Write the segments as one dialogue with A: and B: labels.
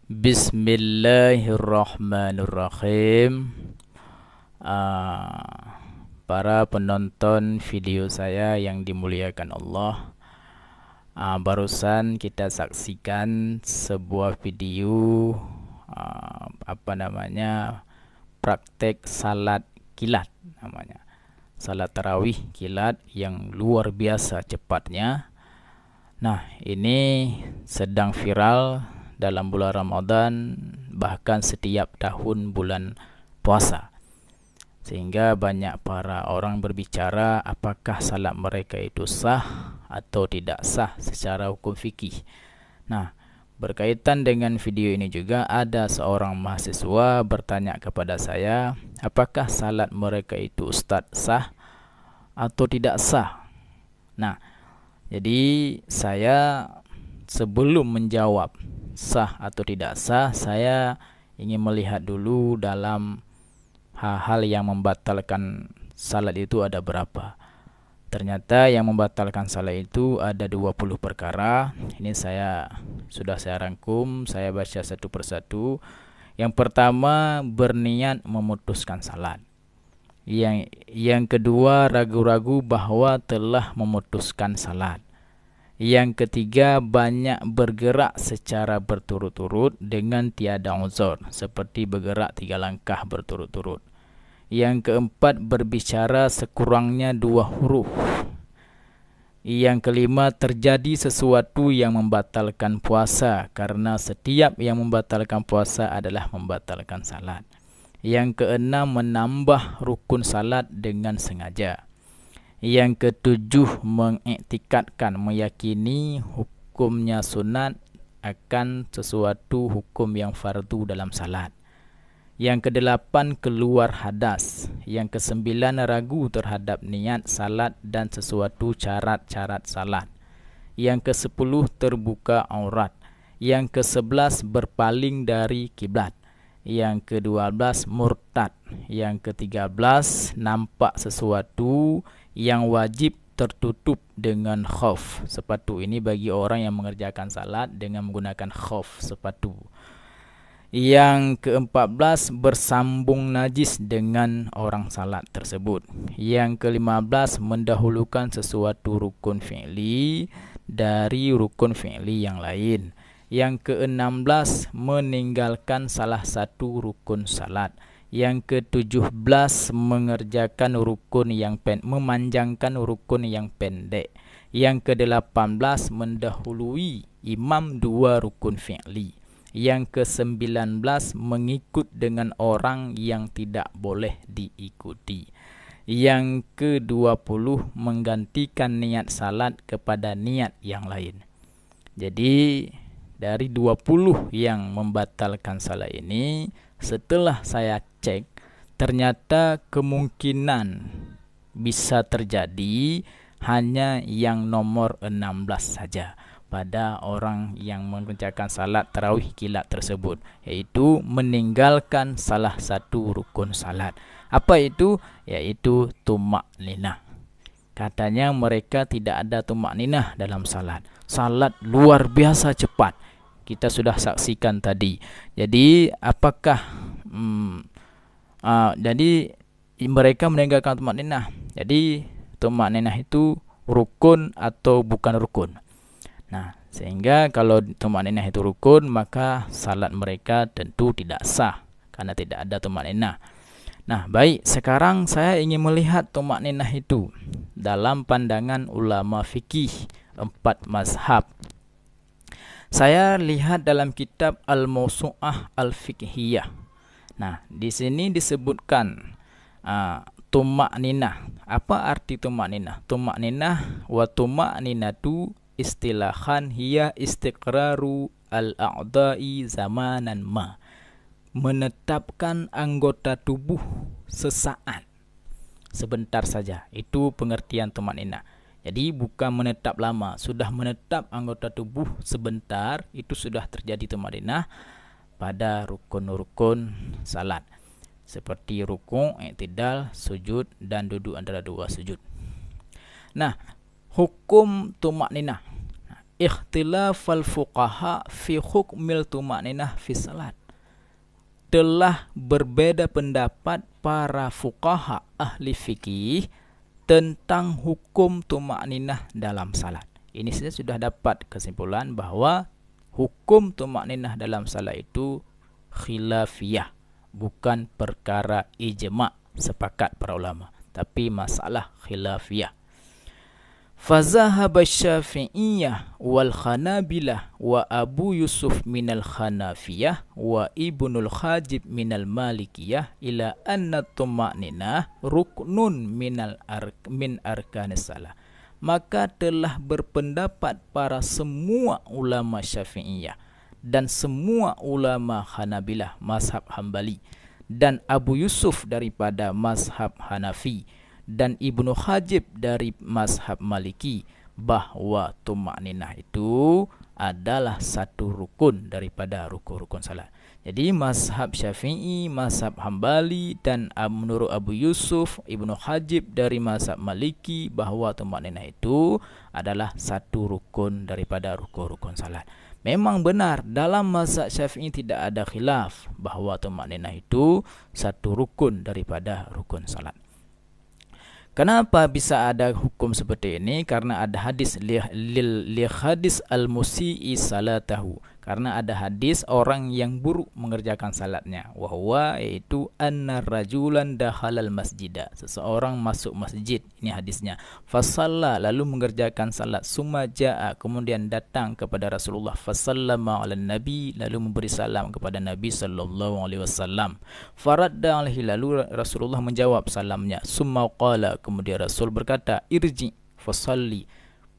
A: Bismillahirrahmanirrahim. Para penonton video saya yang dimuliakan Allah, barusan kita saksikan sebuah video praktek salat kilat namanya. Salat tarawih kilat yang luar biasa cepatnya. Nah, ini sedang viral dalam bulan Ramadan, bahkan setiap tahun bulan puasa, sehingga banyak para orang berbicara apakah salat mereka itu sah atau tidak sah secara hukum fikih. Nah, berkaitan dengan video ini juga ada seorang mahasiswa bertanya kepada saya, apakah salat mereka itu Ustaz sah atau tidak sah. Nah, jadi saya sebelum menjawab sah atau tidak sah, saya ingin melihat dulu dalam hal-hal yang membatalkan salat itu ada berapa. Ternyata yang membatalkan salat itu ada 20 perkara. Ini sudah saya rangkum, saya baca satu persatu. Yang pertama, berniat memutuskan salat. Yang kedua, ragu-ragu bahwa telah memutuskan salat. Yang ketiga, banyak bergerak secara berturut-turut dengan tiada uzur, seperti bergerak 3 langkah berturut-turut. Yang keempat, berbicara sekurangnya 2 huruf. Yang kelima, terjadi sesuatu yang membatalkan puasa, karena setiap yang membatalkan puasa adalah membatalkan salat. Yang keenam, menambah rukun salat dengan sengaja. Yang ketujuh, mengiktikadkan, meyakini hukumnya sunat akan sesuatu hukum yang fardu dalam salat. Yang kedelapan, keluar hadas. Yang kesembilan, ragu terhadap niat salat dan sesuatu syarat-syarat salat. Yang kesepuluh, terbuka aurat. Yang kesebelas, berpaling dari kiblat. Yang ke-12, murtad. Yang ke-13, nampak sesuatu yang wajib tertutup dengan khauf sepatu. Ini bagi orang yang mengerjakan salat dengan menggunakan khauf sepatu. Yang ke-14, bersambung najis dengan orang salat tersebut. Yang ke-15, mendahulukan sesuatu rukun fi'li dari rukun fi'li yang lain. Yang ke-16, meninggalkan salah satu rukun salat. Yang ke-17, mengerjakan rukun yang memanjangkan rukun yang pendek. Yang ke-18, mendahului imam 2 rukun fi'li. Yang ke-19, mengikut dengan orang yang tidak boleh diikuti. Yang ke-20, menggantikan niat salat kepada niat yang lain. Jadi dari 20 yang membatalkan salat ini, setelah saya cek, ternyata kemungkinan bisa terjadi hanya yang nomor 16 saja pada orang yang mengerjakan salat tarawih kilat tersebut, yaitu meninggalkan salah satu rukun salat. Apa itu? Yaitu tumak-ninah. Katanya mereka tidak ada tumak-ninah dalam salat. Salat luar biasa cepat. Kita sudah saksikan tadi. Jadi apakah jadi mereka meninggalkan tumak-ninah. Jadi tumak-ninah itu rukun atau bukan rukun. Nah, sehingga kalau tumak-ninah itu rukun, maka salat mereka tentu tidak sah karena tidak ada tumak-ninah. Nah, baik, sekarang saya ingin melihat tumak-ninah itu dalam pandangan ulama fikih 4 mazhab. Saya lihat dalam kitab Al-Mawsu'ah Al-Fiqhiyah. Nah, di sini disebutkan tumak-ninah. Apa arti tumak-ninah? Tumak-ninah wa tumak-ninatu istilahan hiya istiqraru al-a'dha'i zamanan ma. Menetapkan anggota tubuh sesaat, sebentar saja. Itu pengertian tumak-ninah. Jadi bukan menetap lama, sudah menetap anggota tubuh sebentar, itu sudah terjadi tumak-ninah pada rukun-rukun salat. Seperti rukuk, i'tidal, sujud dan duduk antara 2 sujud. Nah, hukum tumak-ninah. ikhtilafal fuqaha fi hukmil tuma'ninah fi salat. Telah berbeda pendapat para fuqaha ahli fikih tentang hukum tuma'ninah dalam salat. Ini saya sudah dapat kesimpulan bahawa hukum tuma'ninah dalam salat itu khilafiyah, bukan perkara ijma' sepakat para ulama, tapi masalah khilafiyah. Fazahaba Syafi'iyah wal Khanabilah wa Abu Yusuf minal Khanafiyah wa Ibnul Khajib minal Malikiyah ila anna tuma'ninah ruknun min arkanis salah. Maka telah berpendapat para semua ulama Syafi'iyah dan semua ulama Hanabilah mazhab Hambali dan Abu Yusuf daripada mazhab Hanafi dan Ibnu Khajib dari mazhab Maliki bahwa tuma'ninah itu adalah satu rukun daripada rukun-rukun salat. Jadi mazhab Syafi'i, mazhab Hambali dan menurut Abu Yusuf, Ibnu Khajib dari mazhab Maliki bahwa tuma'ninah itu adalah satu rukun daripada rukun-rukun salat. Memang benar dalam mazhab Syafi'i tidak ada khilaf bahwa tuma'ninah itu satu rukun daripada rukun salat. Kenapa bisa ada hukum seperti ini? Karena ada hadis li hadis al-musi'i salatahu. Karena ada hadis orang yang buruk mengerjakan salatnya. Wahwa yaitu anna rajulan dakhalal masjidah. Seseorang masuk masjid. Ini hadisnya. Fasalla lalu mengerjakan salat. Summa ja'a kemudian datang kepada Rasulullah. Fasallama ala nabi lalu memberi salam kepada Nabi sallallahu alaihi wasallam. Faradda alaihi lalu Rasulullah menjawab salamnya. Summa qala kemudian Rasul berkata, irji fasalli,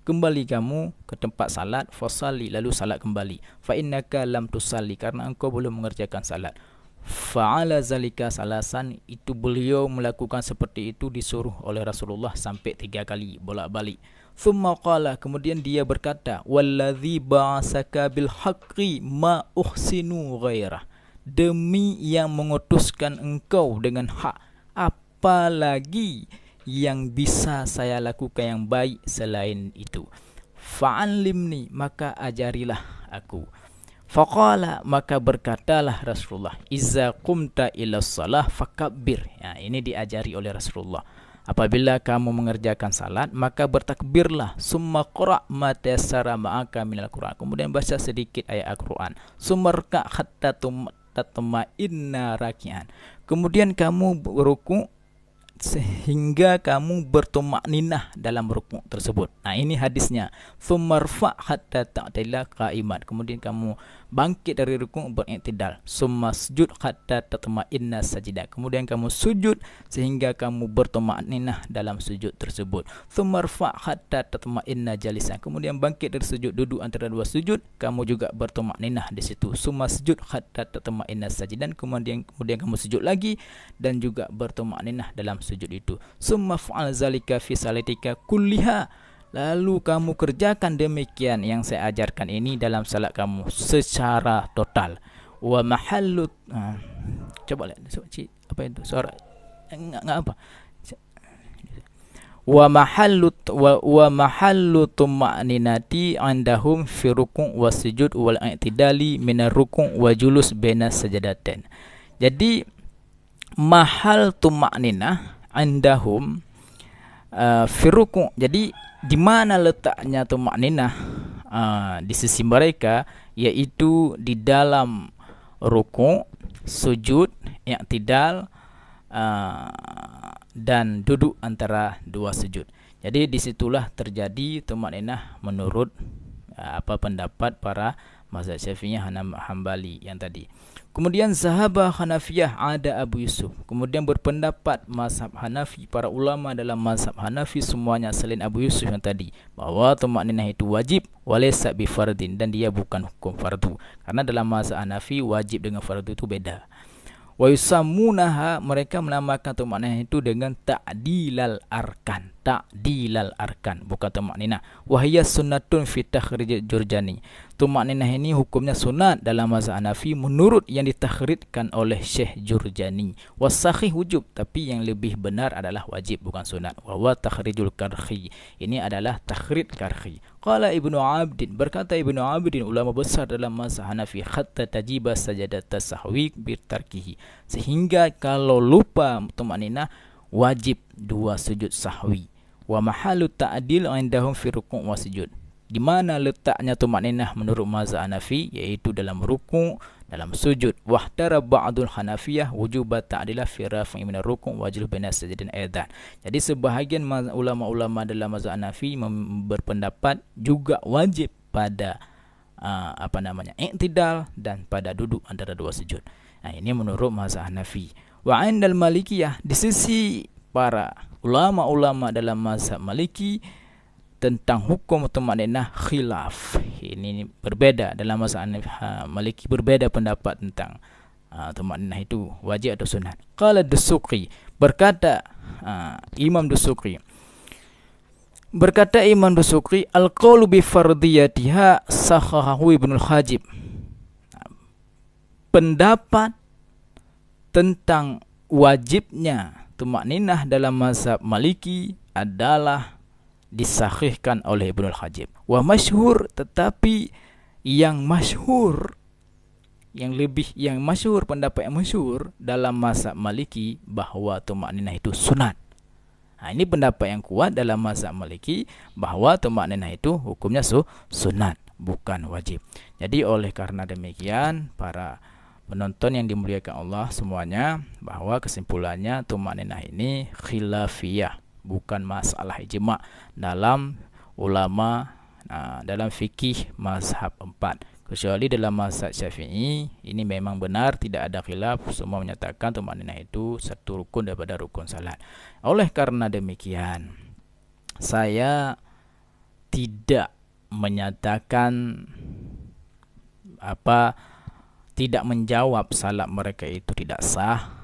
A: kembali kamu ke tempat salat, fasalli lalu salat kembali. Fa innaka lam tusalli, karena engkau belum mengerjakan salat. Fa'ala zalika salasan, itu beliau melakukan seperti itu disuruh oleh Rasulullah sampai 3 kali bolak-balik. Thumma qala kemudian dia berkata, wallazi ba'asaka bil haqqi ma uhsinu ghairah, demi yang mengutuskan engkau dengan hak, apalagi yang bisa saya lakukan yang baik selain itu. Fa'allimni, maka ajarilah aku. Faqala, maka berkatalah Rasulullah, iza qumta ila salah fakabbir. Ya, ini diajari oleh Rasulullah. Apabila kamu mengerjakan salat, maka bertakbirlah. Summa qra' ma tayassara ma'aka minal Qur'an. Kemudian baca sedikit ayat Al-Qur'an. Summa rka' hatta tatma'inna raki'an. Kemudian kamu beruku sehingga kamu bertumakninah dalam rukuk tersebut. Nah, ini hadisnya. Tsummarfa hatta ta'tila qa'iman. Kemudian kamu bangkit dari rukuk beriktidal. Summasjud hatta tatma'inna sajidah. Kemudian kamu sujud sehingga kamu bertumakninah dalam sujud tersebut. Tsummarfa hatta tatma'inna jalisan. Kemudian bangkit dari sujud, duduk antara dua sujud, kamu juga bertumakninah di situ. Summasjud hatta tatma'inna sajidan. Kemudian kamu sujud lagi dan juga bertumakninah dalam sujud itu. Summa fa'al zalika fi salatika kulliha. Lalu kamu kerjakan demikian yang saya ajarkan ini dalam salat kamu secara total. Wa mahallut coba lihat apa itu suara enggak apa. Wa mahallu tuma'ninati indahum fi ruku' wa sujud wal i'tidali min ar-ruku' wa julus baina sajadatain. Jadi mahal tuma'ninah indahum fi ruku'. Jadi di mana letaknya tuma'ninah di sisi mereka, yaitu di dalam ruku', sujud, i'tidal dan duduk antara dua sujud. Jadi disitulah terjadi tuma'ninah menurut pendapat para mazhab Syafi'iyah, Hambali yang tadi. Kemudian sahabat Hanafiyah ada Abu Yusuf. Kemudian berpendapat mazhab Hanafi, para ulama dalam mazhab Hanafi semuanya selain Abu Yusuf yang tadi, bahwa tuma'ninah itu wajib walaysa bi fardin, dan dia bukan hukum fardu. Karena dalam mazhab Hanafi wajib dengan fardu itu beda. Wa yusammunaha, mereka menamakan tuma'ninah itu dengan ta'dilal arkan. ta'dilal arkan, bukan tumakninah. Wahiyya sunnatun fi takhrij Jurjani. Tumakninah ini hukumnya sunat dalam mazhab Hanafi menurut yang ditakhrijkan oleh Syekh Jurjani. Wasahih wujub, tapi yang lebih benar adalah wajib, bukan sunat. Wa huwa takhrijul Karhi. Ini adalah takhrij Karhi. Qala Ibnu Abdin, berkata Ibnu Abdin, ulama besar dalam mazhab Hanafi, hatta tajiba sajadat tasahwi bi tarkihi. Sehingga kalau lupa tumakninah wajib 2 sujud sahwi. Wa mahalu ta'dil indahum fi ruku' wa sujud. Di mana letaknya tumakninah menurut mazhab Hanafi, yaitu dalam ruku', dalam sujud. Wahtara ba'dul Hanafiyah wujub ta'dilah fi rafi' min ar-ruku' wajib baina sajdin aidan. Jadi sebahagian ulama-ulama dalam mazhab Hanafi berpendapat juga wajib pada i'tidal dan pada duduk antara 2 sujud. Nah, ini menurut mazhab Hanafi. Wa 'indal Malikiyah, di sisi para ulama-ulama dalam mazhab Maliki tentang hukum tumakninah khilaf. Ini berbeda dalam mazhab Maliki, berbeda pendapat tentang tumakninah itu wajib atau sunat. Qala Dusuqi, berkata Imam Dusuqi, al-qawlu bi fardiyatiha sahahahu Ibnul Hajib. Pendapat tentang wajibnya tumakninah dalam mazhab Maliki adalah disahihkan oleh Ibnul Hajib. Wa masyhur, tetapi yang masyhur, pendapat yang masyhur dalam mazhab Maliki bahwa tumakninah itu sunat. Nah, ini pendapat yang kuat dalam mazhab Maliki bahwa tumakninah itu hukumnya sunat, bukan wajib. Jadi oleh karena demikian, para penonton yang dimuliakan Allah semuanya, bahwa kesimpulannya tumakninah ini khilafiyah, bukan masalah ijma' dalam ulama dalam fikih mazhab 4. Kecuali dalam mazhab Syafi'i, ini memang benar, tidak ada khilaf, semua menyatakan tumakninah itu satu rukun daripada rukun salat. Oleh karena demikian, saya tidak menyatakan tidak menjawab salat mereka itu tidak sah.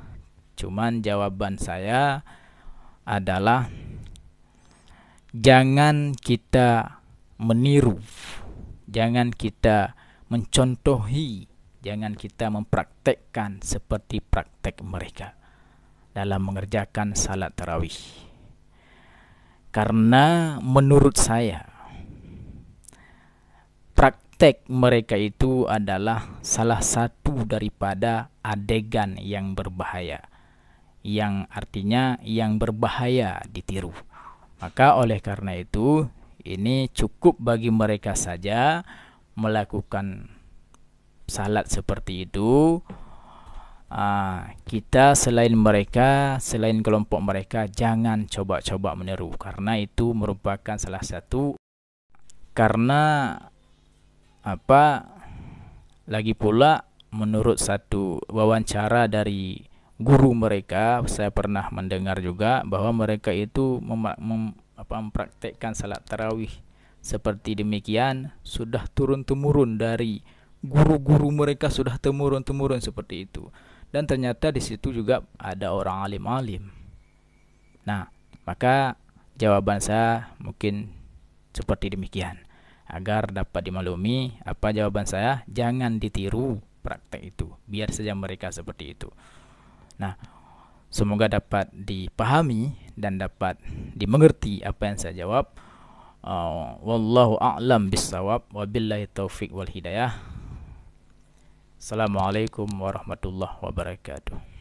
A: Cuman jawaban saya adalah jangan kita meniru, jangan kita mencontohi, jangan kita mempraktekkan seperti praktek mereka dalam mengerjakan salat tarawih. Karena menurut saya praktek mereka itu adalah salah satu daripada adegan yang berbahaya, yang artinya yang berbahaya ditiru. Maka oleh karena itu, ini cukup bagi mereka saja melakukan salat seperti itu. Kita selain mereka, selain kelompok mereka, jangan coba-coba meniru, karena itu merupakan salah satu, karena lagi pula menurut satu wawancara dari guru mereka, saya pernah mendengar juga bahwa mereka itu mempraktekkan salat tarawih seperti demikian sudah turun-temurun dari guru-guru mereka, sudah temurun-temurun seperti itu. Dan ternyata di situ juga ada orang alim-alim. Nah, maka jawaban saya mungkin seperti demikian. Agar dapat dimaklumi apa jawaban saya, jangan ditiru praktek itu. Biar saja mereka seperti itu. Nah, semoga dapat dipahami dan dapat dimengerti apa yang saya jawab. Wallahu a'lam bissawab, wabillahi taufiq wal hidayah. Assalamualaikum warahmatullahi wabarakatuh.